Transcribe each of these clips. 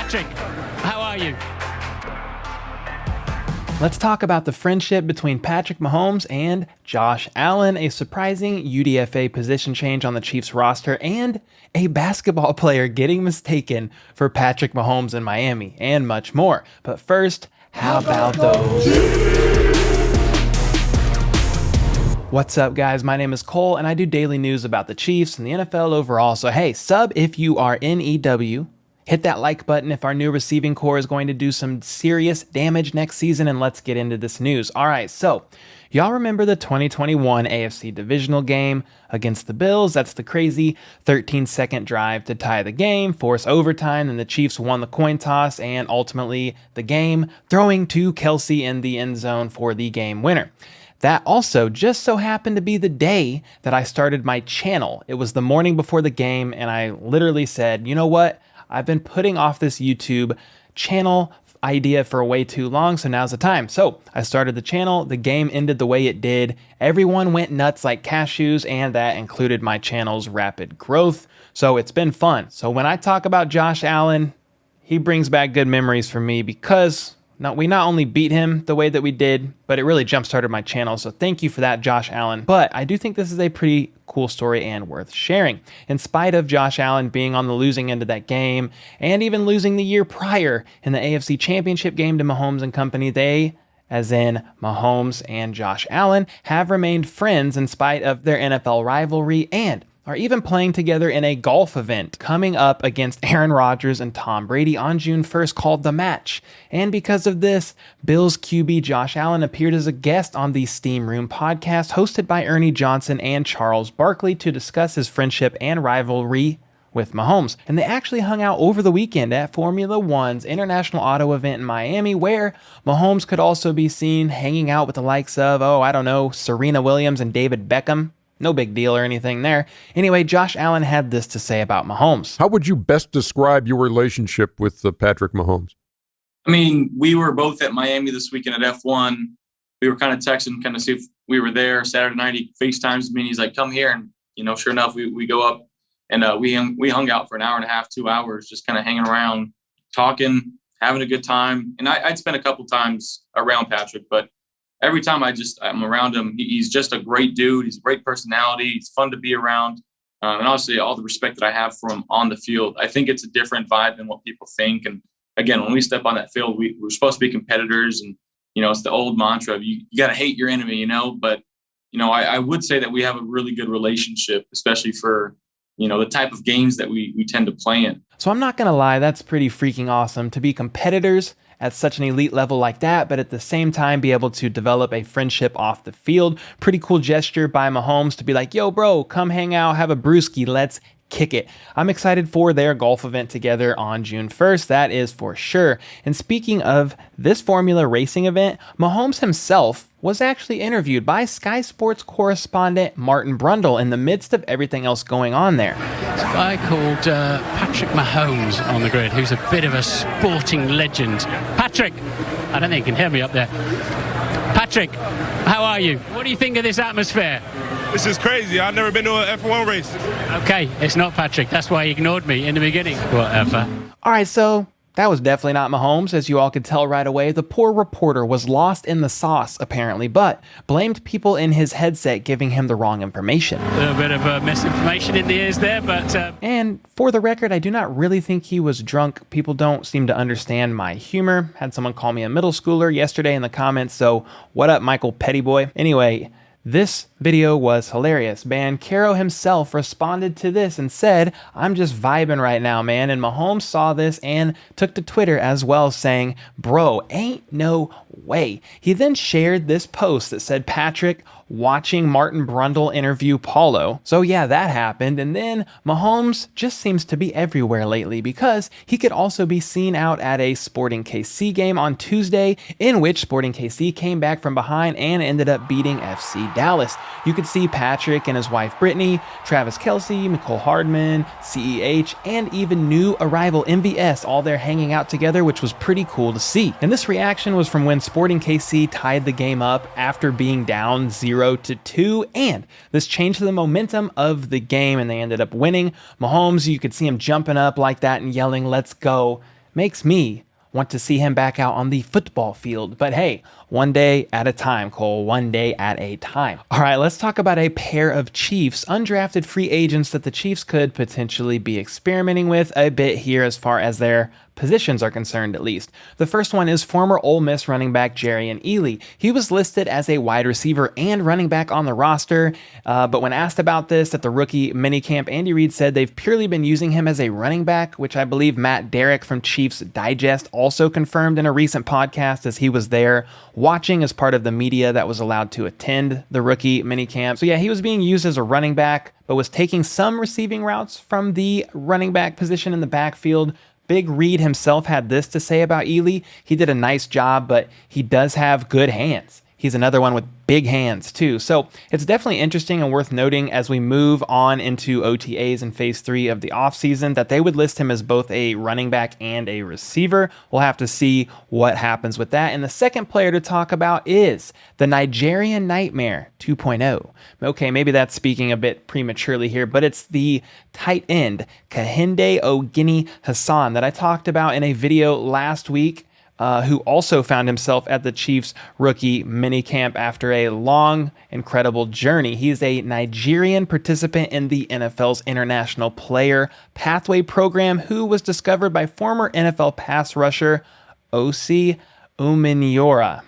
Patrick, how are you? Let's talk about the friendship between Patrick Mahomes and Josh Allen, a surprising UDFA position change on the Chiefs roster, and a basketball player getting mistaken for Patrick Mahomes in Miami, and much more. But first, how about those? What's up, guys? My name is Cole, and I do daily news about the Chiefs and the NFL overall. So hey, sub if you are in EW. Hit that like button if our new receiving core is going to do some serious damage next season, and let's get into this news. All right, so y'all remember the 2021 AFC divisional game against the Bills? That's the crazy 13-second drive to tie the game, force overtime, and the Chiefs won the coin toss and ultimately the game, throwing to Kelsey in the end zone for the game winner. That also just so happened to be the day that I started my channel. It was the morning before the game, and I literally said, you know what? I've been putting off this YouTube channel idea for way too long, so now's the time. So I started the channel, the game ended the way it did, everyone went nuts like cashews, and that included my channel's rapid growth. So it's been fun. So when I talk about Josh Allen, he brings back good memories for me because we not only beat him the way that we did, but it really jump-started my channel, so thank you for that, Josh Allen. But I do think this is a pretty cool story and worth sharing. In spite of Josh Allen being on the losing end of that game, and even losing the year prior in the AFC Championship game to Mahomes and company, they, as in Mahomes and Josh Allen, have remained friends in spite of their NFL rivalry and are even playing together in a golf event coming up against Aaron Rodgers and Tom Brady on June 1st called The Match. And because of this, Bills QB Josh Allen appeared as a guest on the Steam Room podcast hosted by Ernie Johnson and Charles Barkley to discuss his friendship and rivalry with Mahomes. And they actually hung out over the weekend at Formula One's International Auto event in Miami, where Mahomes could also be seen hanging out with the likes of, Serena Williams and David Beckham. No big deal or anything there. Anyway, Josh Allen had this to say about Mahomes. How would you best describe your relationship with Patrick Mahomes? I mean, we were both at Miami this weekend at F1. We were kind of texting, kind of see if we were there. Saturday night, he FaceTimes me, and he's like, come here. And, sure enough, we go up, and we hung out for an hour and a half, 2 hours, just kind of hanging around, talking, having a good time. And I'd spent a couple times around Patrick, but every time I'm around him, he's just a great dude. He's a great personality. He's fun to be around. And obviously all the respect that I have for him on the field. I think it's a different vibe than what people think. And again, when we step on that field, we're supposed to be competitors. And, it's the old mantra of you got to hate your enemy, but, I would say that we have a really good relationship, especially for, the type of games that we tend to play in. So I'm not going to lie, that's pretty freaking awesome to be competitors at such an elite level like that, but at the same time be able to develop a friendship off the field. Pretty cool gesture by Mahomes to be like, yo, bro, come hang out, have a brewski, let's kick it. I'm excited for their golf event together on June 1st, that is for sure. And speaking of this Formula racing event, Mahomes himself was actually interviewed by Sky Sports correspondent Martin Brundle in the midst of everything else going on there. There's a guy called Patrick Mahomes on the grid, who's a bit of a sporting legend. Patrick, I don't think you can hear me up there. Patrick, how are you? What do you think of this atmosphere? This is crazy. I've never been to an F1 race. Okay, it's not Patrick. That's why he ignored me in the beginning. Whatever. All right, so that was definitely not Mahomes, as you all could tell right away. The poor reporter was lost in the sauce, apparently, but blamed people in his headset giving him the wrong information. A little bit of misinformation in the ears there, but... And for the record, I do not really think he was drunk. People don't seem to understand my humor. Had someone call me a middle schooler yesterday in the comments, so what up, Michael Pettyboy? Anyway, this video was hilarious. Banchero himself responded to this and said, I'm just vibing right now, man. And Mahomes saw this and took to Twitter as well, saying, bro, ain't no way. He then shared this post that said, Patrick watching Martin Brundle interview Paolo. So yeah, that happened. And then Mahomes just seems to be everywhere lately because he could also be seen out at a Sporting KC game on Tuesday, in which Sporting KC came back from behind and ended up beating FC Dallas. You could see Patrick and his wife Brittany, Travis Kelce, Nicole Hardman, CEH, and even new arrival MVS all there hanging out together, which was pretty cool to see. And this reaction was from when Sporting KC tied the game up after being down 0-2, and this changed the momentum of the game and they ended up winning. Mahomes, you could see him jumping up like that and yelling, let's go. makes me want to see him back out on the football field. But hey, one day at a time, Cole, one day at a time. All right, let's talk about a pair of Chiefs undrafted free agents that the Chiefs could potentially be experimenting with a bit here as far as their positions are concerned, at least. The first one is former Ole Miss running back Jerrion Ealy. He was listed as a wide receiver and running back on the roster, but when asked about this at the rookie minicamp, Andy Reid said they've purely been using him as a running back, which I believe Matt Derrick from Chiefs Digest also confirmed in a recent podcast, as he was there watching as part of the media that was allowed to attend the rookie minicamp. So yeah, he was being used as a running back, but was taking some receiving routes from the running back position in the backfield. Big Reid himself had this to say about Ealy. He did a nice job, but he does have good hands. He's another one with big hands too. So it's definitely interesting and worth noting as we move on into OTAs in phase 3 of the offseason that they would list him as both a running back and a receiver. We'll have to see what happens with that. And the second player to talk about is the Nigerian Nightmare 2.0. Okay, maybe that's speaking a bit prematurely here, but it's the tight end Kehinde Ogini Hassan that I talked about in a video last week. Who also found himself at the Chiefs rookie minicamp after a long, incredible journey. He's a Nigerian participant in the NFL's International Player Pathway Program who was discovered by former NFL pass rusher Osi Umenyiora.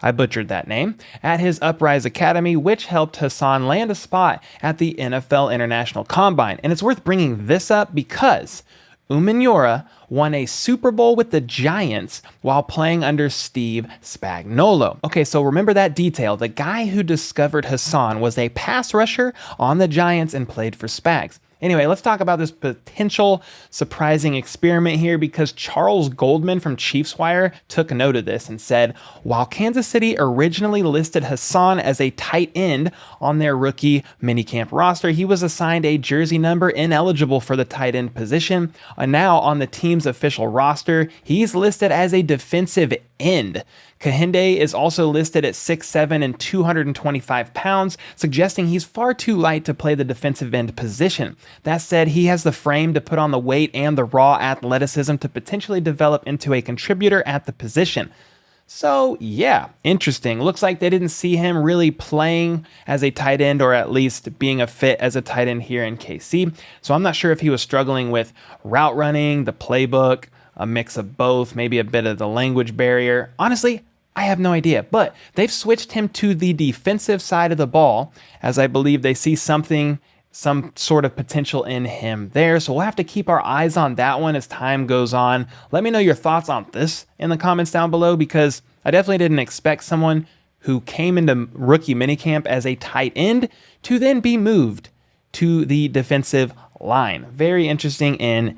I butchered that name, at his Uprise Academy, which helped Hassan land a spot at the NFL International Combine. And it's worth bringing this up because Umenyiora won a Super Bowl with the Giants while playing under Steve Spagnuolo. Okay, so remember that detail. The guy who discovered Hassan was a pass rusher on the Giants and played for Spags. Anyway, let's talk about this potential surprising experiment here because Charles Goldman from Chiefs Wire took note of this and said, while Kansas City originally listed Hassan as a tight end on their rookie minicamp roster, he was assigned a jersey number ineligible for the tight end position. And now on the team's official roster, he's listed as a defensive end. Kehinde is also listed at 6'7" and 225 pounds, suggesting he's far too light to play the defensive end position. That said, he has the frame to put on the weight and the raw athleticism to potentially develop into a contributor at the position. So yeah, interesting. Looks like they didn't see him really playing as a tight end or at least being a fit as a tight end here in KC. So I'm not sure if he was struggling with route running, the playbook, a mix of both, maybe a bit of the language barrier. Honestly, I have no idea, but they've switched him to the defensive side of the ball as I believe they see some sort of potential in him there. So we'll have to keep our eyes on that one as time goes on. Let me know your thoughts on this in the comments down below because I definitely didn't expect someone who came into rookie minicamp as a tight end to then be moved to the defensive line. Very interesting indeed.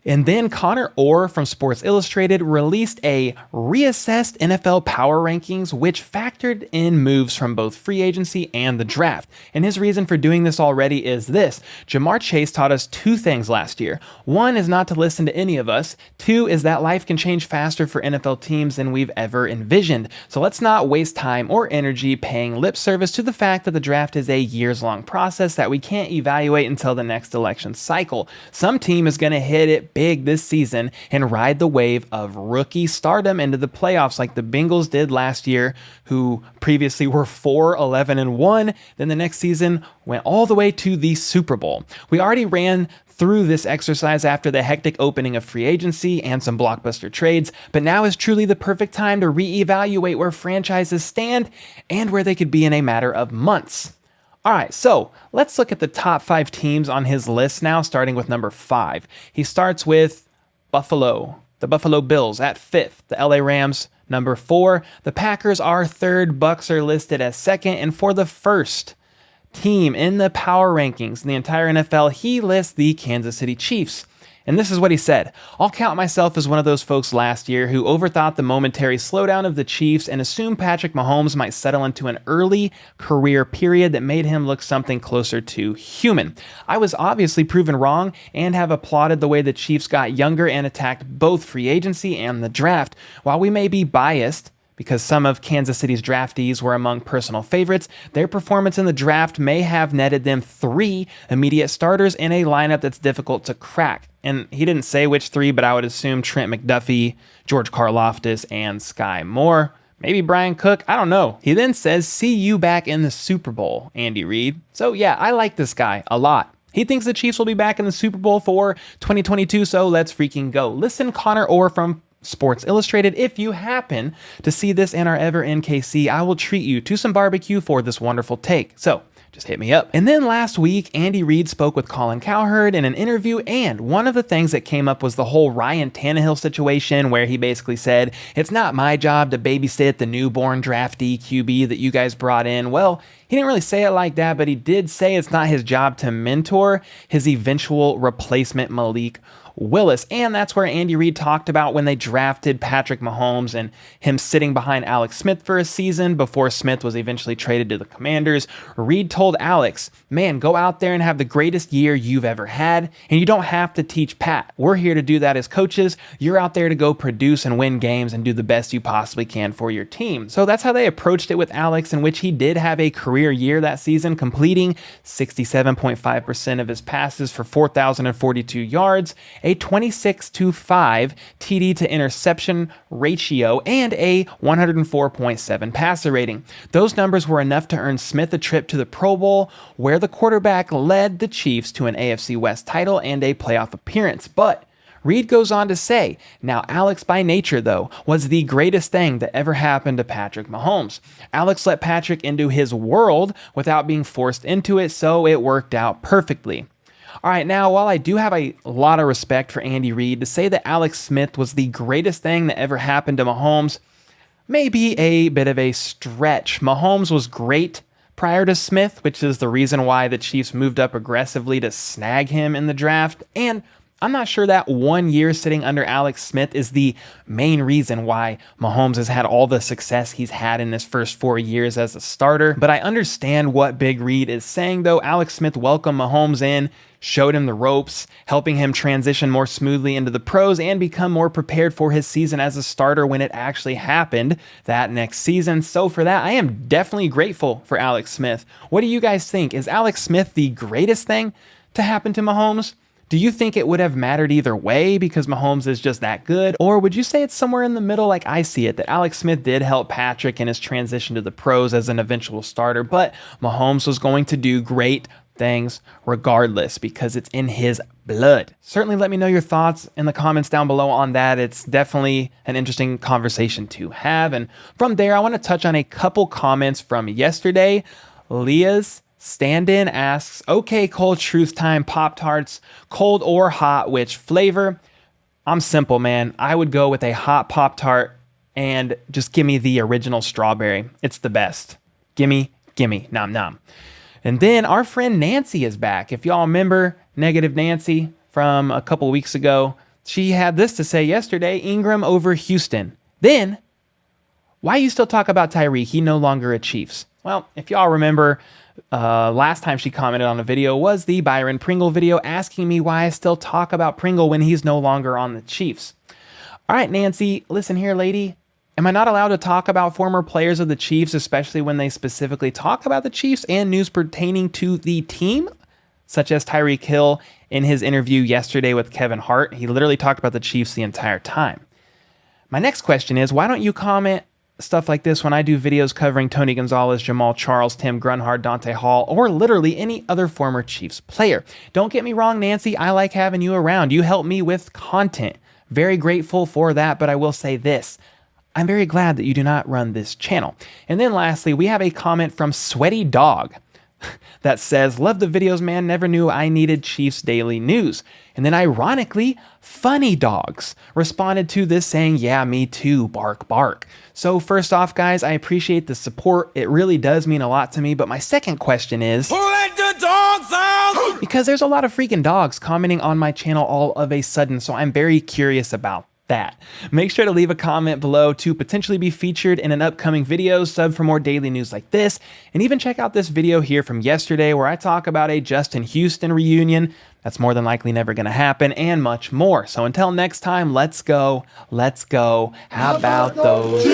And then Connor Orr from Sports Illustrated released a reassessed NFL power rankings, which factored in moves from both free agency and the draft. And his reason for doing this already is this: Jamar Chase taught us two things last year. One is not to listen to any of us. Two is that life can change faster for NFL teams than we've ever envisioned. So let's not waste time or energy paying lip service to the fact that the draft is a years-long process that we can't evaluate until the next election cycle. Some team is going to hit it big this season and ride the wave of rookie stardom into the playoffs like the Bengals did last year, who previously were 4-11-1. Then the next season went all the way to the Super Bowl. We already ran through this exercise after the hectic opening of free agency and some blockbuster trades, but now is truly the perfect time to reevaluate where franchises stand and where they could be in a matter of months. All right, so let's look at the top 5 teams on his list now, starting with number 5. He starts with Buffalo, the Buffalo Bills at 5th, the LA Rams number 4, the Packers are 3rd, Bucks are listed as 2nd, and for the first team in the power rankings in the entire NFL, he lists the Kansas City Chiefs. And this is what he said: I'll count myself as one of those folks last year who overthought the momentary slowdown of the Chiefs and assumed Patrick Mahomes might settle into an early career period that made him look something closer to human. I was obviously proven wrong and have applauded the way the Chiefs got younger and attacked both free agency and the draft. While we may be biased because some of Kansas City's draftees were among personal favorites, their performance in the draft may have netted them 3 immediate starters in a lineup that's difficult to crack. And he didn't say which three, but I would assume Trent McDuffie, George Karlaftis, and Sky Moore. Maybe Brian Cook, I don't know. He then says, see you back in the Super Bowl, Andy Reid. So yeah, I like this guy a lot. He thinks the Chiefs will be back in the Super Bowl for 2022, so let's freaking go. Listen, Connor Orr from Sports Illustrated, if you happen to see this and are ever in KC, I will treat you to some barbecue for this wonderful take. So just hit me up. And then last week, Andy Reid spoke with Colin Cowherd in an interview, and one of the things that came up was the whole Ryan Tannehill situation, where he basically said, it's not my job to babysit the newborn draftee QB that you guys brought in. Well, he didn't really say it like that, but he did say it's not his job to mentor his eventual replacement Malik Willis. And that's where Andy Reid talked about when they drafted Patrick Mahomes and him sitting behind Alex Smith for a season before Smith was eventually traded to the Commanders. Reid told Alex, man, go out there and have the greatest year you've ever had, and you don't have to teach Pat. We're here to do that as coaches. You're out there to go produce and win games and do the best you possibly can for your team. So that's how they approached it with Alex, in which he did have a career year that season, completing 67.5% of his passes for 4,042 yards, a 26-5 TD to interception ratio, and a 104.7 passer rating. Those numbers were enough to earn Smith a trip to the Pro Bowl, where the quarterback led the Chiefs to an AFC West title and a playoff appearance. But Reid goes on to say, now Alex by nature, though, was the greatest thing that ever happened to Patrick Mahomes. Alex let Patrick into his world without being forced into it, so it worked out perfectly. All right, now, while I do have a lot of respect for Andy Reid, to say that Alex Smith was the greatest thing that ever happened to Mahomes may be a bit of a stretch. Mahomes was great prior to Smith, which is the reason why the Chiefs moved up aggressively to snag him in the draft, and I'm not sure that 1 year sitting under Alex Smith is the main reason why Mahomes has had all the success he's had in his first 4 years as a starter. But I understand what Big Reid is saying, though. Alex Smith welcomed Mahomes in, showed him the ropes, helping him transition more smoothly into the pros and become more prepared for his season as a starter when it actually happened that next season. So for that, I am definitely grateful for Alex Smith. What do you guys think? Is Alex Smith the greatest thing to happen to Mahomes? Do you think it would have mattered either way because Mahomes is just that good? Or would you say it's somewhere in the middle like I see it, that Alex Smith did help Patrick in his transition to the pros as an eventual starter, but Mahomes was going to do great things regardless because it's in his blood? Certainly let me know your thoughts in the comments down below on that. It's definitely an interesting conversation to have. And from there, I want to touch on a couple comments from yesterday. Leah's stand-in asks, okay, Cole, truth time, Pop-Tarts, cold or hot, which flavor? I'm simple, man. I would go with a hot Pop-Tart and just give me the original strawberry. It's the best. Gimme, nom nom. And then our friend Nancy is back. If y'all remember Negative Nancy from a couple weeks ago, she had this to say yesterday: Ingram over Houston. Then, why you still talk about Tyreek? He no longer a Chiefs. Well, if y'all remember, last time she commented on a video was the Byron Pringle video asking me why I still talk about Pringle when he's no longer on the Chiefs. All right, Nancy, listen here, lady. Am I not allowed to talk about former players of the Chiefs, especially when they specifically talk about the Chiefs and news pertaining to the team? Such as Tyreek Hill in his interview yesterday with Kevin Hart. He literally talked about the Chiefs the entire time. My next question is, why don't you comment stuff like this when I do videos covering Tony Gonzalez, Jamal Charles, Tim Grunhard, Dante Hall, or literally any other former Chiefs player? Don't get me wrong, Nancy, I like having you around. You help me with content. Very grateful for that, but I will say this: I'm very glad that you do not run this channel. And then lastly, we have a comment from Sweaty Dog that says, love the videos, man. Never knew I needed Chiefs daily news. And then ironically, Funny Dogs responded to this saying, yeah, me too, bark, bark. So first off, guys, I appreciate the support. It really does mean a lot to me. But my second question is, who let the dogs out? Because there's a lot of freaking dogs commenting on my channel all of a sudden. So I'm very curious about that. Make sure to leave a comment below to potentially be featured in an upcoming video, sub for more daily news like this, and even check out this video here from yesterday where I talk about a Justin Houston reunion that's more than likely never going to happen, and much more. So until next time, let's go. How about those